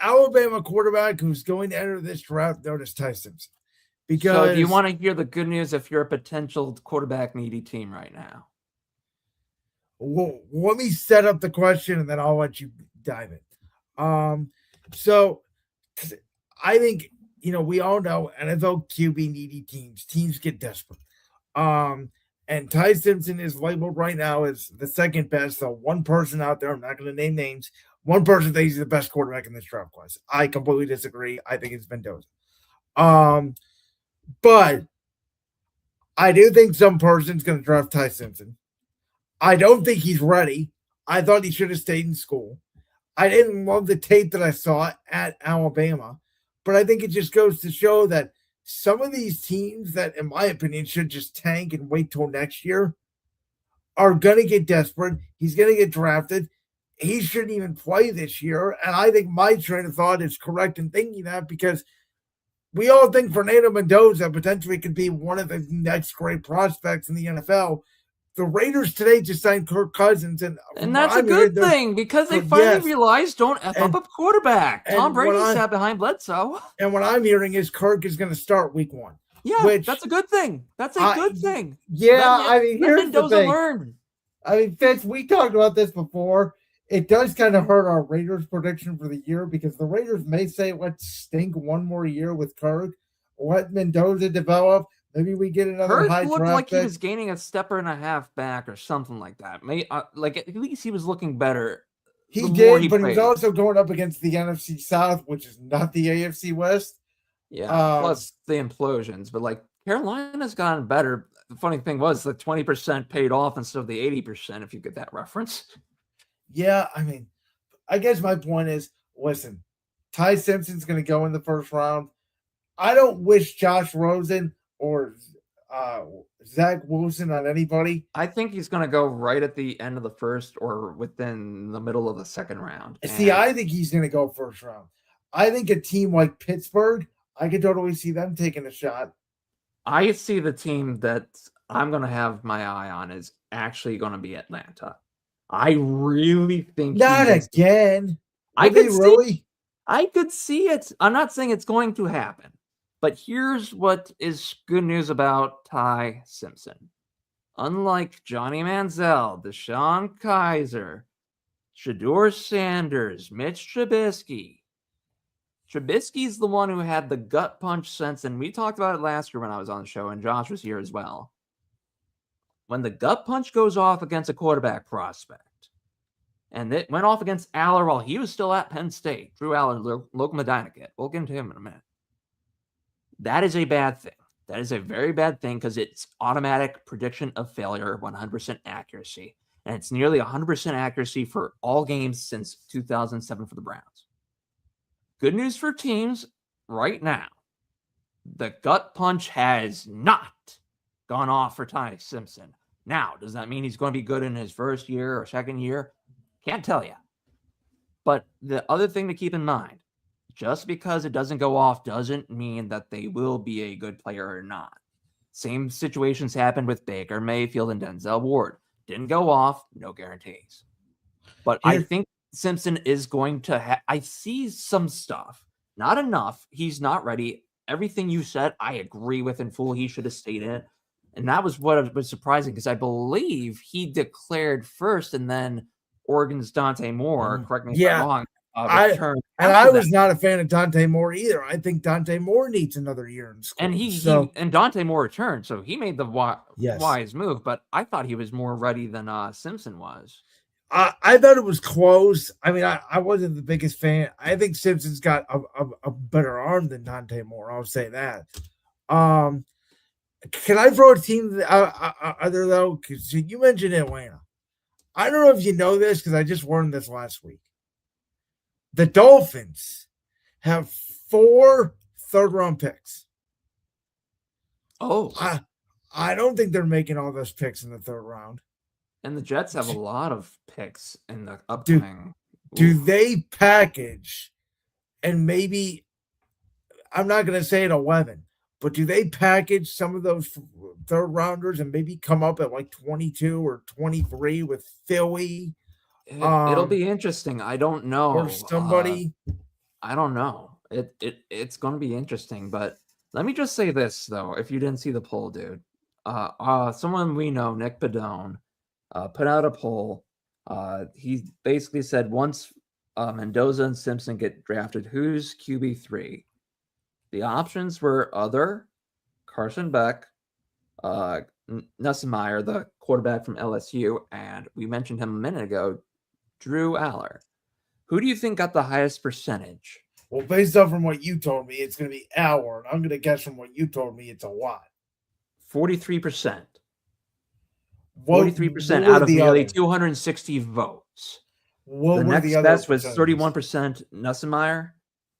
Alabama quarterback who's going to enter this draft known as Ty Simpson. Because so do you want to hear the good news if you're a potential quarterback needy team right now? Well, let me set up the question and then I'll let you dive in. So I think, we all know NFL QB needy teams get desperate. And Ty Simpson is labeled right now as the second best. So one person out there, I'm not going to name names, one person thinks he's the best quarterback in this draft class. I completely disagree. I think it's Mendoza. But I do think some person's going to draft Ty Simpson. I don't think he's ready. I thought he should have stayed in school. I didn't love the tape that I saw at Alabama, but I think it just goes to show that some of these teams that, in my opinion, should just tank and wait till next year are going to get desperate. He's going to get drafted. He shouldn't even play this year. And I think my train of thought is correct in thinking that because we all think Fernando Mendoza potentially could be one of the next great prospects in the NFL. The Raiders today just signed Kirk Cousins. And that's a good thing because they finally realized don't F up a quarterback. Tom Brady sat behind Bledsoe. And what I'm hearing is Kirk is going to start week 1. Yeah, that's a good thing. That's a good thing. Yeah, here's the thing. Fitz, we talked about this before. It does kind of hurt our Raiders prediction for the year because the Raiders may say, let's stink one more year with Kirk. Let Mendoza develop. Maybe we get another high looked draft like pick. He was gaining a step and a half back or something like that. At least he was looking better. He did, but he was also going up against the NFC South, which is not the AFC West. Yeah, plus the implosions. But Carolina's gotten better. The funny thing was the 20% paid off instead of the 80%, if you get that reference. Yeah, I guess my point is, listen, Ty Simpson's going to go in the first round. I don't wish Josh Rosen or Zach Wilson on anybody. I think he's going to go right at the end of the first or within the middle of the second round. See, I think he's going to go first round. I think a team like Pittsburgh, I could totally see them taking a shot. I see the team that I'm going to have my eye on is actually going to be Atlanta. I really think not again. I could see it. I'm not saying it's going to happen. But here's what is good news about Ty Simpson. Unlike Johnny Manziel, Deshaun Kaiser, Shedeur Sanders, Mitch Trubisky's the one who had the gut punch sense, and we talked about it last year when I was on the show, and Josh was here as well. When the gut punch goes off against a quarterback prospect, and it went off against Aller while he was still at Penn State, Drew Aller, local Medina kid. We'll get into him in a minute. That is a bad thing. That is a very bad thing because it's automatic prediction of failure, 100% accuracy. And it's nearly 100% accuracy for all games since 2007 for the Browns. Good news for teams right now. The gut punch has not gone off for Ty Simpson. Now, does that mean he's going to be good in his first year or second year? Can't tell you. But the other thing to keep in mind, just because it doesn't go off doesn't mean that they will be a good player or not. Same situations happened with Baker Mayfield and Denzel Ward. Didn't go off, no guarantees. But I think Simpson is going to I see some stuff. Not enough. He's not ready. Everything you said, I agree with in full. He should have stayed in. And that was what was surprising because I believe he declared first and then Oregon's Dante Moore, correct me if I'm wrong. I was not a fan of Dante Moore either. I think Dante Moore needs another year in school. And Dante Moore returned, so he made the wise move. But I thought he was more ready than Simpson was. I thought it was close. I wasn't the biggest fan. I think Simpson's got a better arm than Dante Moore. I'll say that. Can I throw a team other though? Because you mentioned Atlanta. I don't know if you know this because I just learned this last week. The Dolphins have 4 third-round picks. Oh. I don't think they're making all those picks in the third round. And the Jets have a lot of picks in the upcoming. Do they package and maybe, I'm not going to say at 11, but do they package some of those third rounders and maybe come up at like 22 or 23 with Philly? It'll be interesting. I don't know. Or somebody. I don't know. It's going to be interesting, but let me just say this though. If you didn't see the poll, dude, someone we know, Nick Padone, put out a poll. He basically said once Mendoza and Simpson get drafted, who's QB3? The options were other Carson Beck, Nussmeier, the quarterback from LSU, and we mentioned him a minute ago, Drew Aller. Who do you think got the highest percentage? Well, based on from what you told me, it's going to be Aller, and I'm going to guess from what you told me, it's a lot. 43%. 43% out of nearly 260 votes. The next best was 31% Nussmeier,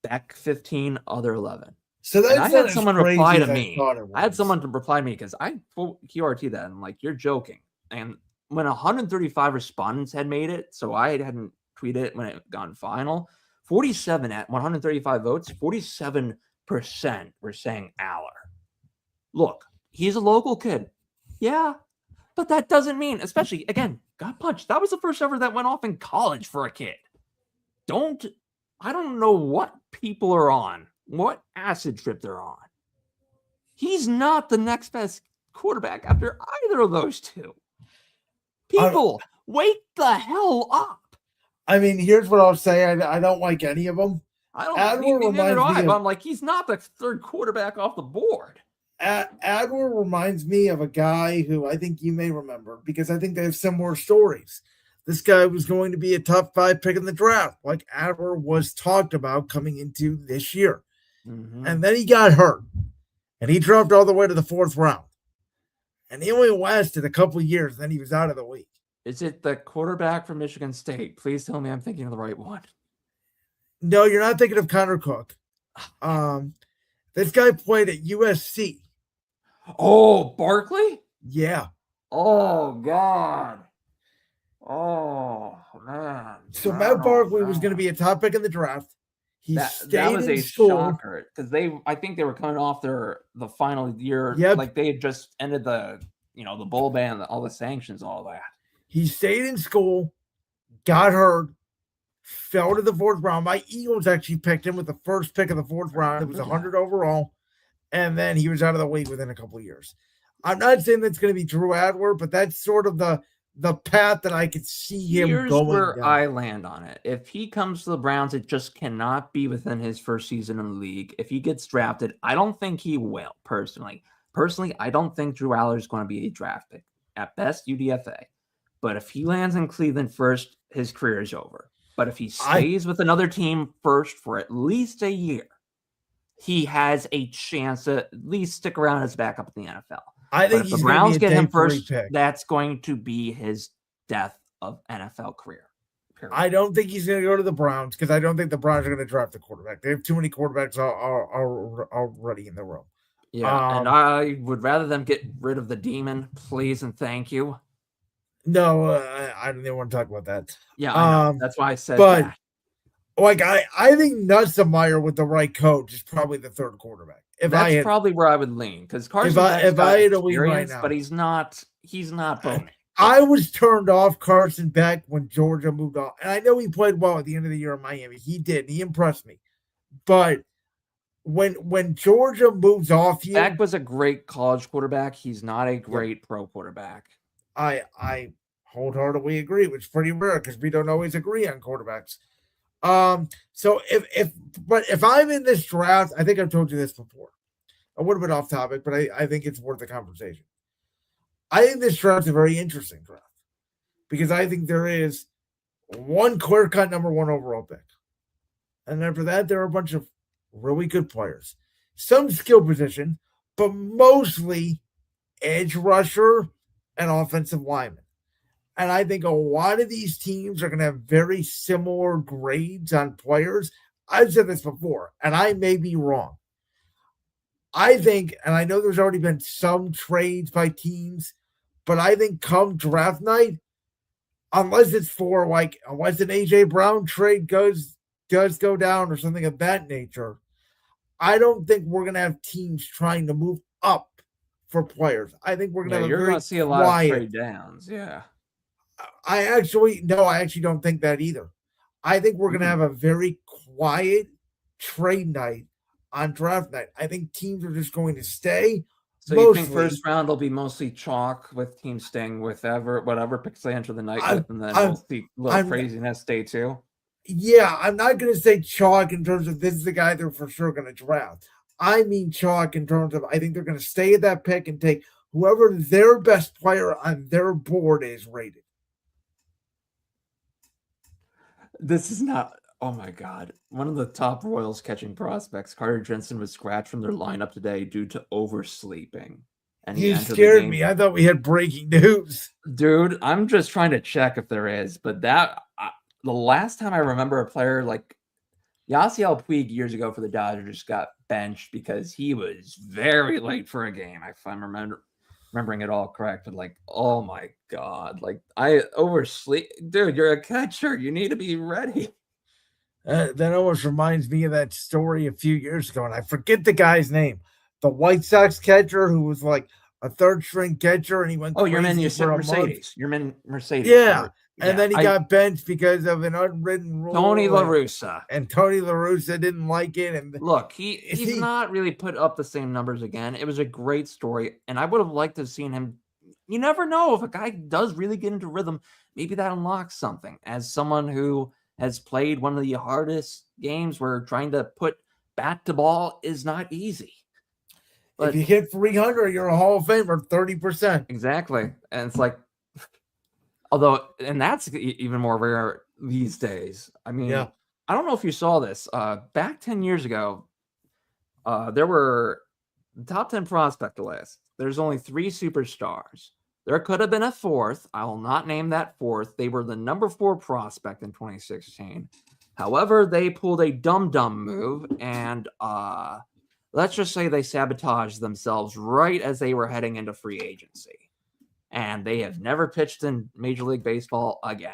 Beck 15, other 11. So that's I had someone reply to me. I had someone to reply to me because I full QRT that. I'm like, you're joking. And when 135 respondents had made it, so I hadn't tweeted it when it gone final, 47 at 135 votes, 47% were saying Aller. Look, he's a local kid. Yeah, but that doesn't mean, especially, again, got punched. That was the first ever that went off in college for a kid. I don't know what people are on, what acid trip they're on. He's not the next best quarterback after either of those two. People, wake the hell up. I mean, here's what I'll say. I don't like any of them. I don't but I'm like, he's not the third quarterback off the board. Adler reminds me of a guy who I think you may remember because I think they have similar stories. This guy was going to be a top 5 pick in the draft, like Adler was talked about coming into this year. Mm-hmm. And then he got hurt, and he dropped all the way to the 4th round. And he only lasted a couple of years, then he was out of the league. Is it the quarterback from Michigan State? Please tell me I'm thinking of the right one. No, you're not thinking of Connor Cook. This guy played at USC. Oh, Barkley? Yeah. Oh, God. Oh, man. So Matt Barkley was going to be a top pick in the draft. That was a shocker because I think they were coming off the final year. Yep. Like they had just ended the bowl ban, all the sanctions, all that. He stayed in school, got hurt, fell to the 4th round. My Eagles actually picked him with the first pick of the 4th round. It was 100 overall. And then he was out of the league within a couple of years. I'm not saying that's going to be Drew Adler, but that's sort of the path that I could see him going down. Here's where I land on it. If he comes to the Browns, it just cannot be within his first season in the league. If he gets drafted, I don't think he will, personally. Personally, I don't think Drew Aller is going to be a draft pick. At best, UDFA. But if he lands in Cleveland first, his career is over. But if he stays with another team first for at least a year, he has a chance to at least stick around as backup in the NFL. I think if the Browns get him first, that's going to be his death of NFL career. Period. I don't think he's going to go to the Browns because I don't think the Browns are going to draft a quarterback. They have too many quarterbacks already in the room. Yeah, and I would rather them get rid of the demon, please and thank you. No, I don't even want to talk about that. Yeah, I know. That's why I said that. Like I think Nussmeier with the right coach is probably the 3rd quarterback. That's probably where I would lean because Carson Beck's got experience, but he's not boning. I was turned off Carson Beck when Georgia moved on, and I know he played well at the end of the year in Miami. He did. He impressed me, but when Georgia moves off you, Beck was a great college quarterback. He's not a great pro quarterback. I wholeheartedly agree, which is pretty rare because we don't always agree on quarterbacks. So if I'm in this draft, I think I've told you this before. I would have been off topic, but I think it's worth the conversation. I think this draft is a very interesting draft because I think there is one clear-cut number 1 overall pick. And after that, there are a bunch of really good players. Some skill position, but mostly edge rusher and offensive lineman. And I think a lot of these teams are going to have very similar grades on players. I've said this before, and I may be wrong. I think, and I know there's already been some trades by teams, but I think come draft night, unless it's unless an A.J. Brown trade does go down or something of that nature, I don't think we're going to have teams trying to move up for players. I think we're going to you're going to see a lot of trade downs. Yeah. I actually don't think that either. I think we're going to have a very quiet trade night on draft night. I think teams are just going to stay. So you think first round will be mostly chalk with teams staying with whatever picks they enter the night with, and then we'll see a little craziness day 2? Yeah, I'm not going to say chalk in terms of this is the guy they're for sure going to draft. I mean chalk in terms of I think they're going to stay at that pick and take whoever their best player on their board is rated. This is not. Oh my God. One of the top Royals catching prospects, Carter Jensen, was scratched from their lineup today due to oversleeping. And you scared me. I thought we had breaking news. Dude, I'm just trying to check if there is. But the last time I remember a player like Yasiel Puig years ago for the Dodgers just got benched because he was very late for a game, if I'm remembering it all correct. But like, oh my God. Like, I oversleep. Dude, you're a catcher. You need to be ready. That almost reminds me of that story a few years ago, and I forget the guy's name. The White Sox catcher who was like a third string catcher, and he went. Oh, you're in Mercedes. You're in Mercedes. Yeah, and then he got benched because of an unwritten rule. Tony La Russa. And Tony La Russa didn't like it. And look, he's not really put up the same numbers again. It was a great story, and I would have liked to have seen him. You never know if a guy does really get into rhythm. Maybe that unlocks something. As someone who has played one of the hardest games where trying to put bat to ball is not easy. But if you hit 300, you're a Hall of Famer, 30%. Exactly. And it's like, and that's even more rare these days. I mean, I don't know if you saw this. Back 10 years ago, there were the top 10 prospect list. There's only 3 superstars. There could have been a 4th. I will not name that 4th. They were the number 4 prospect in 2016. However, they pulled a dumb move, and let's just say they sabotaged themselves right as they were heading into free agency. And they have never pitched in Major League Baseball again.